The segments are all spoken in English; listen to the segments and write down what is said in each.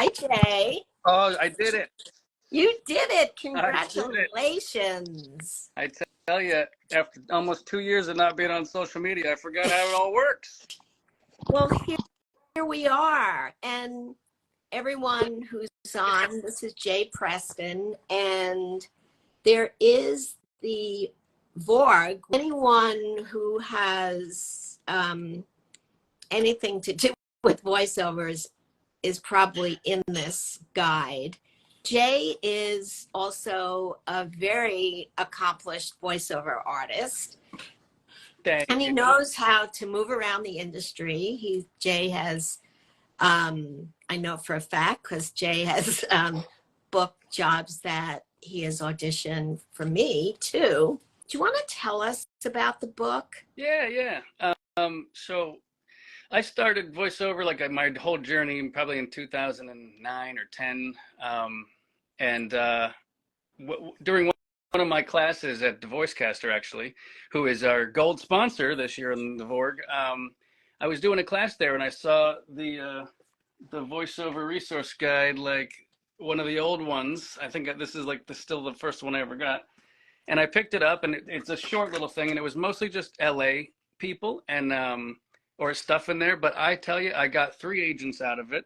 Hi, Jay. Oh, I did it. You did it. I did it. Congratulations. I tell you, after almost 2 years of not being on social media, I forgot how it all works. Well, here we are. And everyone who's on, this is Jay Preston. And there is the VORG. Anyone who has anything to do with voiceovers is probably in this guide. Jay is also a very accomplished voiceover artist. And he knows how to move around the industry. Jay has, I know for a fact, because Jay has booked jobs that he has auditioned for me too. Do you want to tell us about the book? Yeah. So I started voiceover like my whole journey probably in 2009 or 10. During one of my classes at the Voicecaster, actually, who is our gold sponsor this year in the VORG, I was doing a class there and I saw the voiceover resource guide, like one of the old ones. I think this is like still the first one I ever got. And I picked it up, and it's a short little thing, and it was mostly just LA people and or stuff in there. But I tell you, I got 3 agents out of it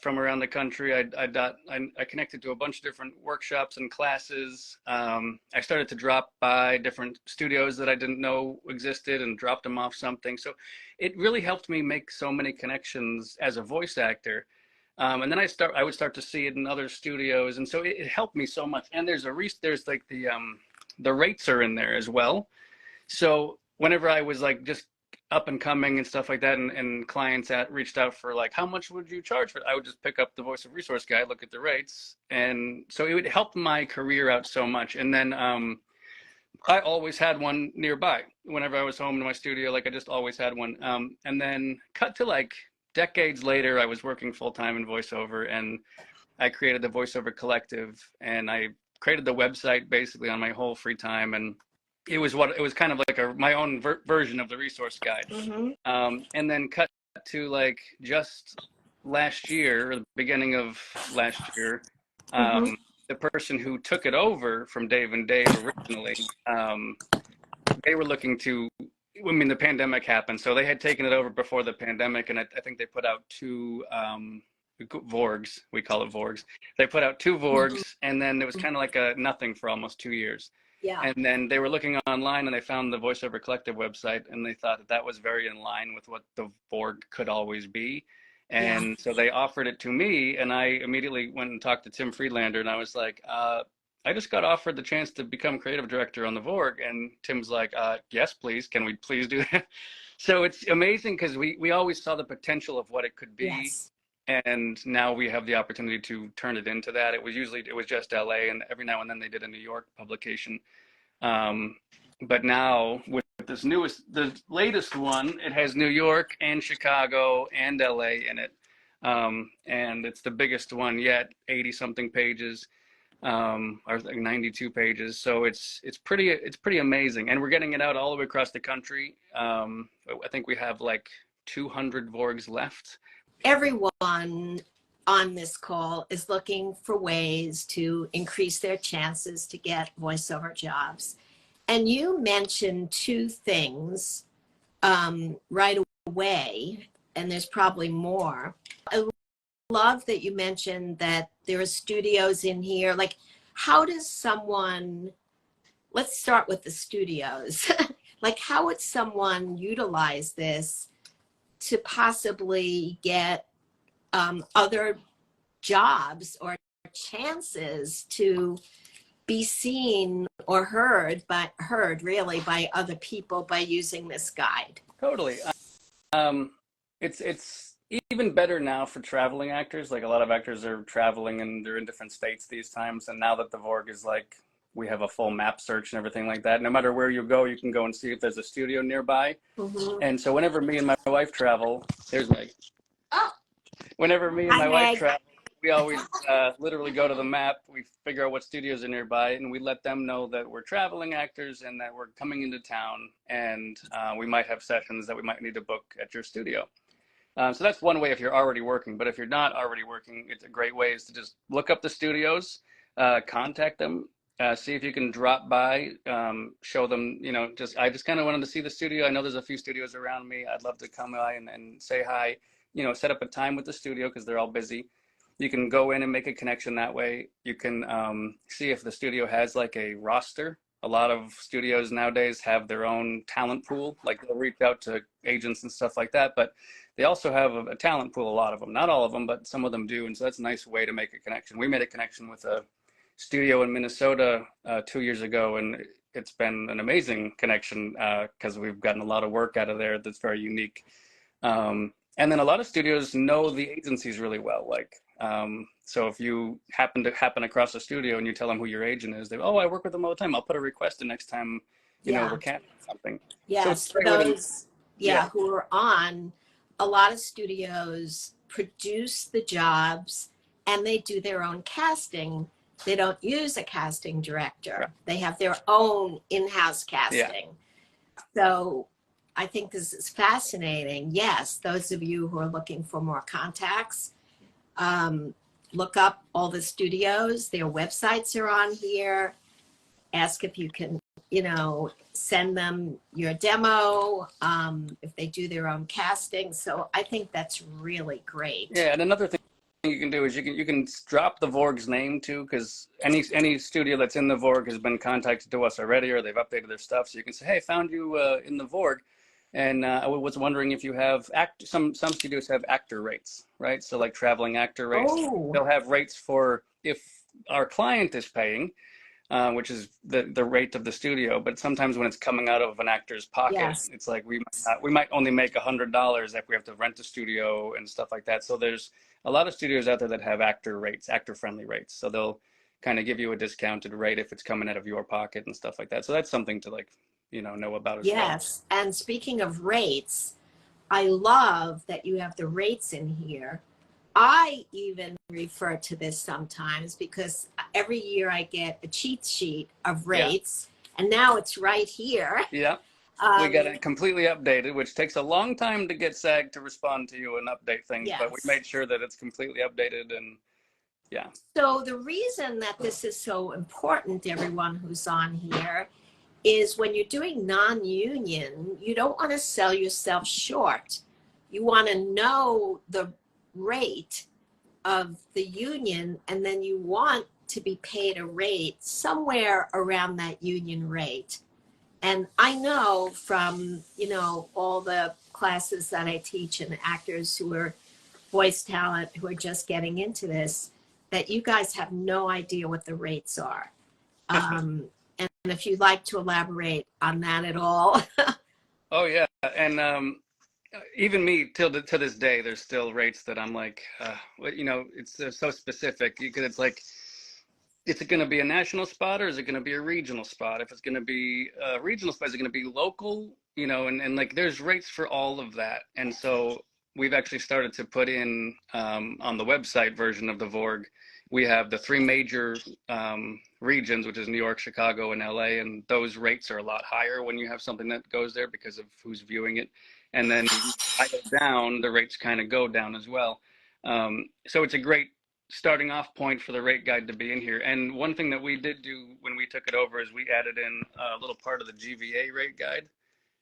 from around the country. I connected to a bunch of different workshops and classes. I started to drop by different studios that I didn't know existed and dropped them off something. So it really helped me make so many connections as a voice actor. And then I would start to see it in other studios, and so it helped me so much. And there's like the rates are in there as well. So whenever I was like just up and coming and stuff like that, and clients reached out for like, how much would you charge for it? I would just pick up the Voice of Resource guide, look at the rates, and so it would help my career out so much. And then I always had one nearby whenever I was home in my studio. Like I just always had one. And then cut to like decades later, I was working full-time in voiceover, and I created the Voiceover Collective, and I created the website basically on my whole free time. And it was kind of like my own version of the resource guide. Mm-hmm. And then cut to like just last year, or the beginning of last year, the person who took it over from Dave and Dave originally, they were looking to, I mean, the pandemic happened, so they had taken it over before the pandemic, and I think they put out 2 VORGs. We call it VORGs. They put out 2 VORGs, and then it was kind of like a nothing for almost 2 years. Yeah. And then they were looking online, and they found the Voiceover Collective website, and they thought that was very in line with what the VORG could always be. And so they offered it to me, and I immediately went and talked to Tim Friedlander, and I was like, I just got offered the chance to become creative director on the VORG. And Tim's like, yes, please. Can we please do that? So it's amazing because we always saw the potential of what it could be. Yes. And now we have the opportunity to turn it into that. It was just LA, and every now and then they did a New York publication. But now with the latest one, it has New York and Chicago and LA in it. And it's the biggest one yet, 80 something pages. Or like 92 pages. So it's pretty amazing. And we're getting it out all the way across the country. I think we have like 200 VORGs left. Everyone on this call is looking for ways to increase their chances to get voiceover jobs. And you mentioned 2 things right away, and there's probably more. I love that you mentioned that there are studios in here. Like, how does someone, let's start with the studios. Like, how would someone utilize this to possibly get other jobs or chances to be seen or heard really by other people by using this guide? Totally. It's even better now for traveling actors. Like a lot of actors are traveling and they're in different states these times. And now that the VORG is like, we have a full map search and everything like that. No matter where you go, you can go and see if there's a studio nearby. And so whenever me and my wife travel, there's Meg. Oh. Whenever me and my wife travel, we always literally go to the map. We figure out what studios are nearby, and we let them know that we're traveling actors and that we're coming into town, and we might have sessions that we might need to book at your studio. So that's one way if you're already working. But if you're not already working, it's a great way is to just look up the studios, contact them, see if you can drop by, show them, you know, I just kind of wanted to see the studio. I know there's a few studios around me. I'd love to come by and say hi, you know, set up a time with the studio because they're all busy. You can go in and make a connection that way. You can see if the studio has like a roster. A lot of studios nowadays have their own talent pool, like they'll reach out to agents and stuff like that, but they also have a talent pool, a lot of them, not all of them, but some of them do. And so that's a nice way to make a connection. We made a connection with a studio in Minnesota 2 years ago, and it's been an amazing connection because we've gotten a lot of work out of there that's very unique. And then a lot of studios know the agencies really well. Like, so if you happen across a studio and you tell them who your agent is, they oh, I work with them all the time. I'll put a request in next time, you know, we're casting something. Yes, So those, who are on, a lot of studios produce the jobs and they do their own casting. They don't use a casting director. Right. They have their own in-house casting. So I think this is fascinating. Yes, those of you who are looking for more contacts, look up all the studios. Their websites are on here. Ask if you can, you know, send them your demo if they do their own casting. So I think that's really great. Yeah, and another thing you can do is you can drop the VORG's name too, because any studio that's in the VORG has been contacted to us already, or they've updated their stuff. So you can say, hey, found you in the VORG. And I was wondering if you have some studios have actor rates, right? So like traveling actor rates, they'll have rates for if our client is paying, which is the rate of the studio. But sometimes when it's coming out of an actor's pocket, it's like we might only make $100 if we have to rent a studio and stuff like that. So there's a lot of studios out there that have actor rates, actor friendly rates. So they'll kind of give you a discounted rate if it's coming out of your pocket and stuff like that. So that's something to like, you know about as well. Yes, and speaking of rates, I love that you have the rates in here. I even refer to this sometimes because every year I get a cheat sheet of rates, and now it's right here. Yeah, we got it completely updated, which takes a long time to get SAG to respond to you and update things, but we made sure that it's completely updated. And so the reason that this is so important, everyone who's on here, is when you're doing non-union, you don't want to sell yourself short. You want to know the rate of the union, and then you want to be paid a rate somewhere around that union rate. And I know from, you know, all the classes that I teach and actors who are voice talent who are just getting into this, that you guys have no idea what the rates are. And if you'd like to elaborate on that at all. Oh yeah, and even me to this day, there's still rates that I'm like, you know, it's so specific because it's like, is it going to be a national spot or is it going to be a regional spot? If it's going to be a regional spot, is it going to be local? You know, and like there's rates for all of that. And so we've actually started to put in on the website version of the VORG, we have the three major regions, which is New York, Chicago, and LA. And those rates are a lot higher when you have something that goes there because of who's viewing it. And then down, the rates kind of go down as well. So it's a great starting off point for the rate guide to be in here. And one thing that we did do when we took it over is we added in a little part of the GVA rate guide.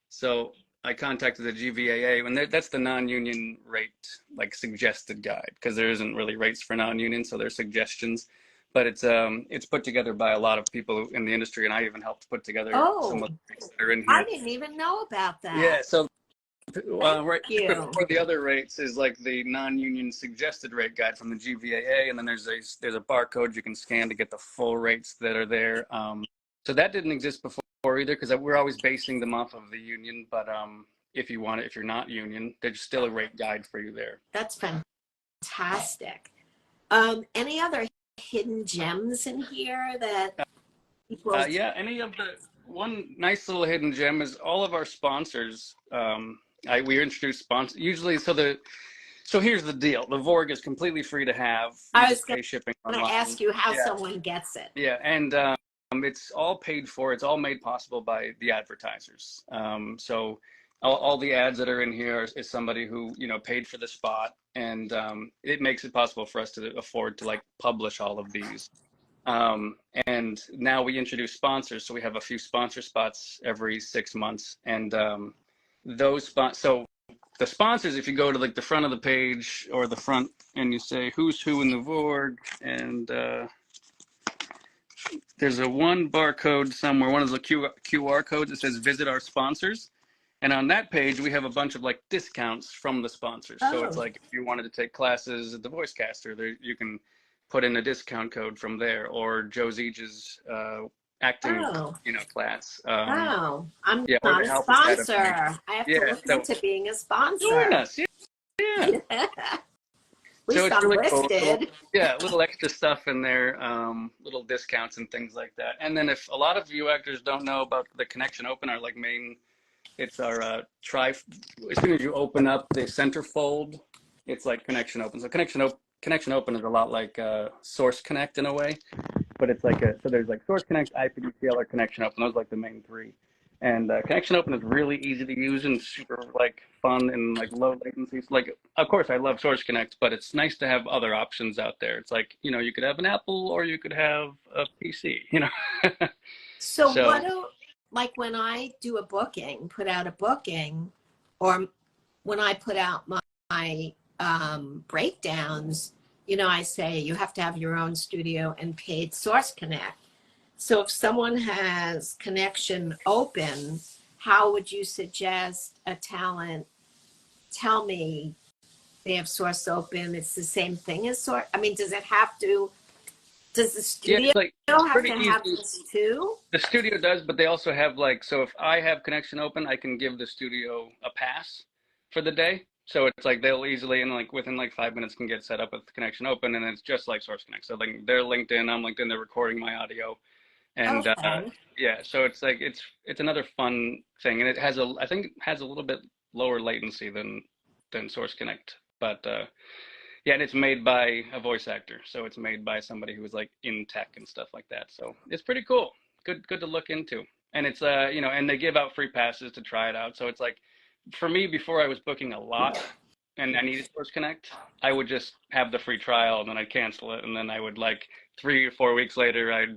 So I contacted the GVAA, and that's the non-union rate, like suggested guide, because there isn't really rates for non-union, so there's suggestions. But it's put together by a lot of people in the industry, and I even helped put together some of the rates that are in here. I didn't even know about that. Yeah, so right for the other rates is like the non-union suggested rate guide from the GVAA, and then there's a barcode you can scan to get the full rates that are there. So that didn't exist before either, because we're always basing them off of the union. But if you're not union, there's still a rate guide for you there. That's fantastic. Any other hidden gems in here that people? Any of the one nice little hidden gem is all of our sponsors. We introduce sponsors usually. So here's the deal: the VORG is completely free to have. I was going shipping to ask you how someone gets it. Yeah, and it's all paid for. It's all made possible by the advertisers. So all the ads that are in here is somebody who, you know, paid for the spot, and it makes it possible for us to afford to like publish all of these. And now we introduce sponsors, so we have a few sponsor spots every 6 months, and so the sponsors, if you go to like the front of the page or the front and you say who's who in the VORG, and there's a one barcode somewhere, one of the QR codes that says visit our sponsors. And on that page, we have a bunch of like discounts from the sponsors. Oh. So it's like if you wanted to take classes at the Voicecaster, there you can put in a discount code from there, or Joe Zege's acting, you know, class. I'm not a sponsor. I have to look into being a sponsor. Join us. Yeah. At least I'm really listed. Cool. Little extra stuff in there, little discounts and things like that. And then if a lot of you actors don't know about the Connection Open, our like main, it's our as soon as you open up the centerfold, it's like Connection Open. So Connection Open is a lot like Source Connect in a way, but it's like so there's like Source Connect, IPDCL, or Connection Open. Those are like the main three. And Connection Open is really easy to use and super like fun and like low latency. So, like, of course, I love Source Connect, but it's nice to have other options out there. It's like, you know, you could have an Apple or you could have a PC, you know. So like when I do a booking, put out a booking, or when I put out my breakdowns, you know, I say you have to have your own studio and paid Source Connect. So if someone has Connection Open, how would you suggest a talent tell me they have Source Open? It's the same thing as Source. I mean, does the studio like, have to have this too? The studio does, but they also have like, so if I have Connection Open, I can give the studio a pass for the day. So it's like they'll easily, and like within like 5 minutes, can get set up with Connection Open, and it's just like Source Connect. So like they're linked in, I'm linked in, they're recording my audio. And so it's like it's another fun thing, and I think it has a little bit lower latency than Source Connect, but and it's made by a voice actor, so it's made by somebody who was like in tech and stuff like that. So it's pretty cool, good to look into, and it's you know, and they give out free passes to try it out. So it's like, for me, before I was booking a lot and I needed Source Connect, I would just have the free trial and then I'd cancel it, and then I would like 3 or 4 weeks later I'd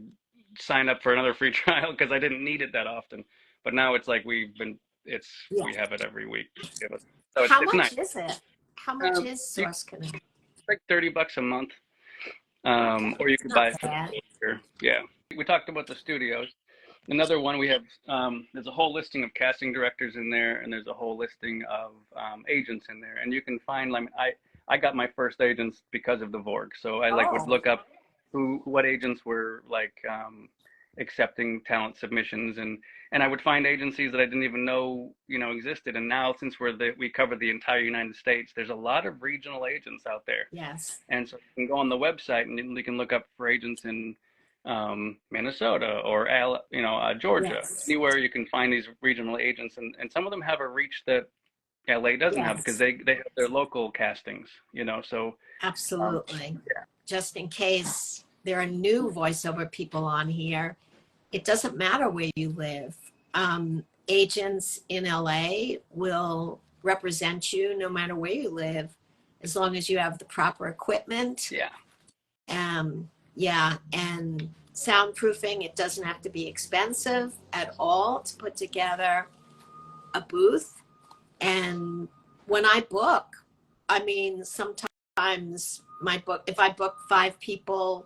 sign up for another free trial because I didn't need it that often. But now it's like we have it every week. So How much nice. is it? How much is Source Connect? It's like $30 a month, or you can buy it for the year. We talked about the studios. Another one we have, there's a whole listing of casting directors in there, and there's a whole listing of agents in there, and you can find, like, I got my first agents because of the VORG, so I would look up what agents were like accepting talent submissions, and I would find agencies that I didn't even know, you know, existed. And now, since we cover the entire United States, there's a lot of regional agents out there. Yes. And so you can go on the website and you can look up for agents in Minnesota or Georgia. Yes. Anywhere you can find these regional agents, and some of them have a reach that LA doesn't have, because they have their local castings, you know. So absolutely. Just in case there are new voiceover people on here, it doesn't matter where you live. Agents in LA will represent you no matter where you live, as long as you have the proper equipment. And soundproofing. It doesn't have to be expensive at all to put together a booth. And when I book, I mean, sometimes if I book 5 people,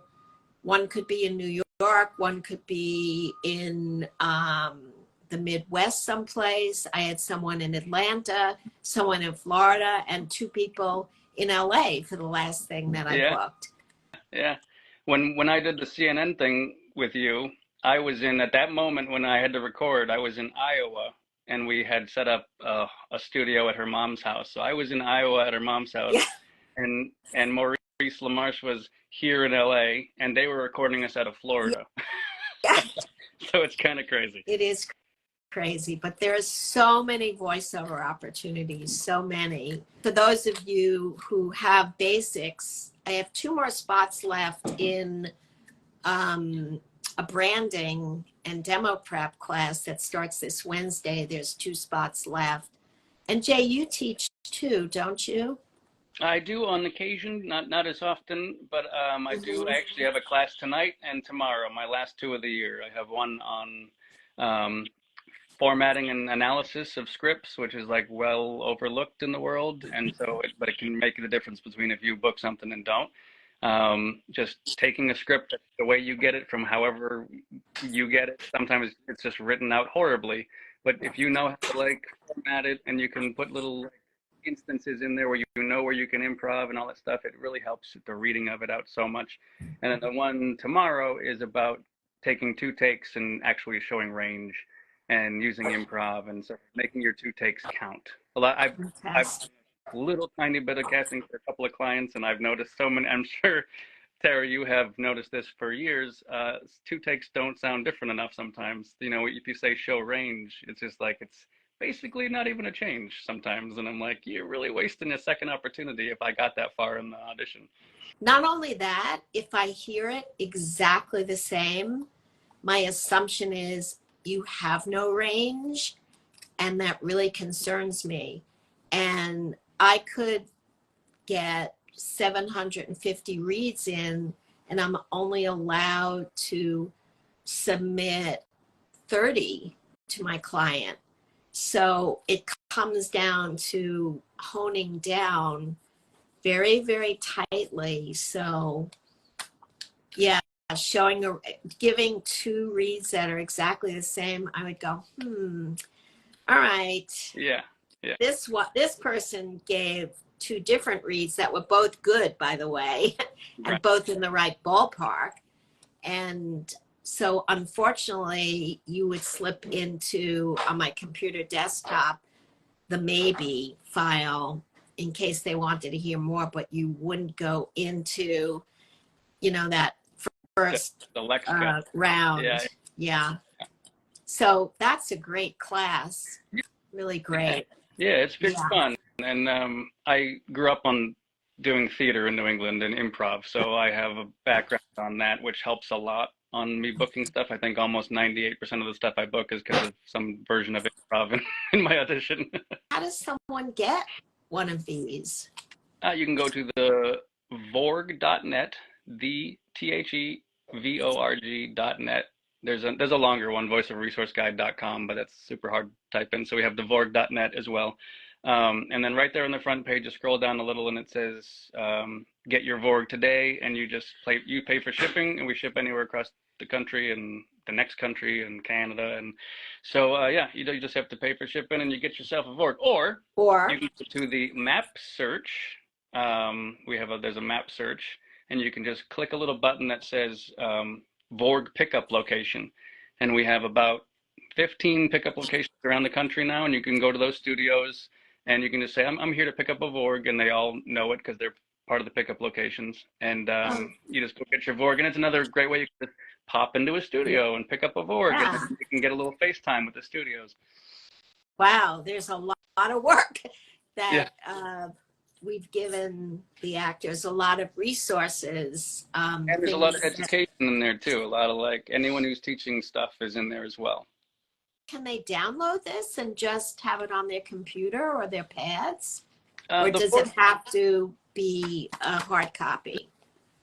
one could be in New York, one could be in the Midwest someplace. I had someone in Atlanta, someone in Florida, and 2 people in LA for the last thing that I booked. Yeah. When I did the CNN thing with you, I was at that moment when I had to record, I was in Iowa, and we had set up a studio at her mom's house. So I was in Iowa at her mom's house, and Maurice LaMarche was here in LA, and they were recording us out of Florida. So it's kind of crazy. It is crazy, but there's so many voiceover opportunities, so many. For those of you who have basics, I have 2 more spots left in a branding and demo prep class that starts this Wednesday. There's 2 spots left. And Jay, you teach too, don't you? I do on occasion, not as often, but I do. I actually have a class tonight and tomorrow, my last two of the year. I have one on um, formatting and analysis of scripts, which is like well overlooked in the world, and so but it can make the difference between if you book something and don't. Just taking a script the way you get it from however you get it. Sometimes it's just written out horribly, but if you know how to like format it and you can put little instances in there where you know where you can improv and all that stuff, it really helps the reading of it out so much. And then the one tomorrow is about taking two takes and actually showing range and using improv and so making your two takes count. I've a little tiny bit of casting for a couple of clients, and I've noticed so many. I'm sure, Terry, you have noticed this for years. Two takes don't sound different enough sometimes. You know, if you say show range, it's just like it's basically not even a change sometimes. And I'm like, you're really wasting a second opportunity if I got that far in the audition. Not only that, if I hear it exactly the same, my assumption is you have no range, and that really concerns me. And I could get 750 reads in, and I'm only allowed to submit 30 to my client. So it comes down to honing down very, very tightly. So yeah, giving two reads that are exactly the same, I would go, all right. Yeah. This person gave two different reads that were both good, by the way, and Right. both in the right ballpark. And so unfortunately, you would slip into, on my computer desktop, the maybe file in case they wanted to hear more, but you wouldn't go into, that first the round. Yeah. So that's a great class. Really great. Yeah, it's fun. And I grew up on doing theater in New England and improv, so I have a background on that, which helps a lot on me booking stuff. I think almost 98% of the stuff I book is because of some version of improv in my audition. How does someone get one of these? You can go to the VORG.net, TheVORG.net. There's a longer one, voiceofresourceguide.com, but that's super hard to type in. So we have the VORG.net as well. And then right there on the front page, you scroll down a little and it says, get your VORG today. And you pay for shipping, and we ship anywhere across the country and the next country and Canada. And so, you just have to pay for shipping and you get yourself a VORG. Or you can go to the map search. There's a map search, and you can just click a little button that says VORG pickup location. And we have about 15 pickup locations around the country now, and you can go to those studios and you can just say, I'm here to pick up a VORG, and they all know it because they're part of the pickup locations. And you just go get your VORG, and it's another great way you can just pop into a studio and pick up a VORG, and you can get a little FaceTime with the studios. Wow, there's a lot of work that we've given the actors, a lot of resources. And there's a lot of education in there too. A lot of anyone who's teaching stuff is in there as well. Can they download this and just have it on their computer or their pads? Or does it have to be a hard copy?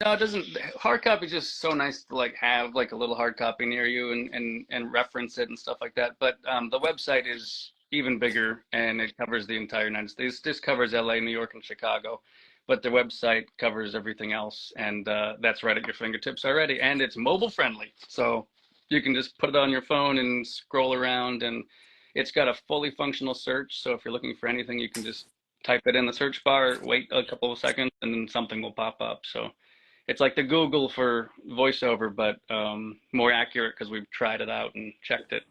No, it doesn't. Hard copy is just so nice to have a little hard copy near you and reference it and stuff like that. But the website is even bigger, and it covers the entire United States. This covers LA, New York, and Chicago, but the website covers everything else, and that's right at your fingertips already. And it's mobile friendly, so you can just put it on your phone and scroll around, and it's got a fully functional search. So if you're looking for anything, you can just type it in the search bar, wait a couple of seconds, and then something will pop up. So it's like the Google for voiceover, but more accurate because we've tried it out and checked it.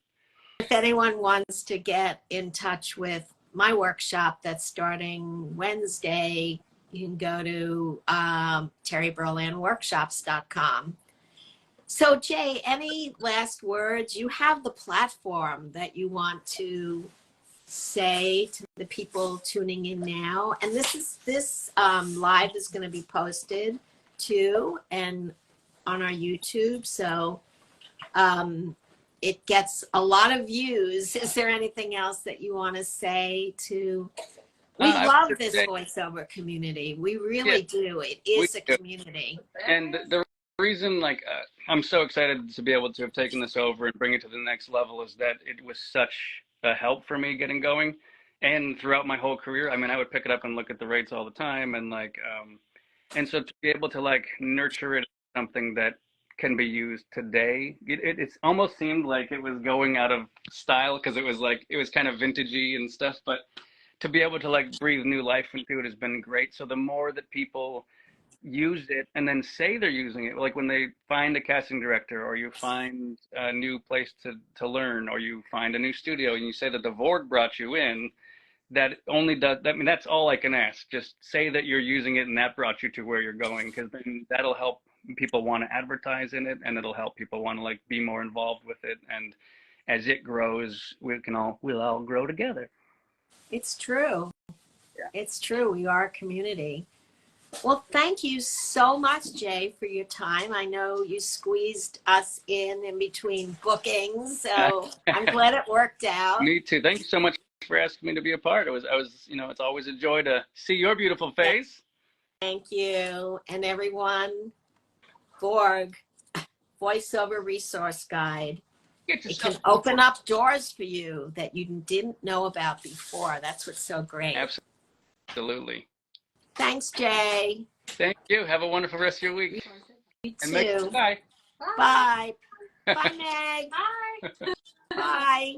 If anyone wants to get in touch with my workshop that's starting Wednesday, you can go to terryberlandworkshops.com. So Jay, any last words? You have the platform that you want to say to the people tuning in now, and this live is going to be posted too and on our YouTube. So it gets a lot of views. Is there anything else that you want to say to, we love this voiceover community. We really do. It is a community. And the reason, like, I'm so excited to be able to have taken this over and bring it to the next level is that it was such a help for me getting going. And throughout my whole career, I mean, I would pick it up and look at the rates all the time. And like, and so to be able to like nurture it, something that can be used today, it almost seemed like it was going out of style because it was like, it was kind of vintagey and stuff. But to be able to like breathe new life into it has been great. So the more that people use it and then say they're using it, like when they find a casting director or you find a new place to learn or you find a new studio and you say that the VORG brought you in, that only does, I mean, that's all I can ask. Just say that you're using it and that brought you to where you're going, because then that'll help people want to advertise in it and it'll help people want to like be more involved with it. And as it grows, we'll all grow together. It's true. Yeah. It's true. We are a community. Well, thank you so much, Jay, for your time. I know you squeezed us in between bookings, so I'm glad it worked out. Me too. Thank you so much for asking me to be a part. I was, you know, it's always a joy to see your beautiful face. Thank you. And everyone, VORG, Voiceover Resource Guide. It can open up doors for you that you didn't know about before. That's what's so great. Absolutely. Thanks, Jay. Thank you. Have a wonderful rest of your week. You too. And Meg, bye. Bye. Bye, Meg. Bye. Bye.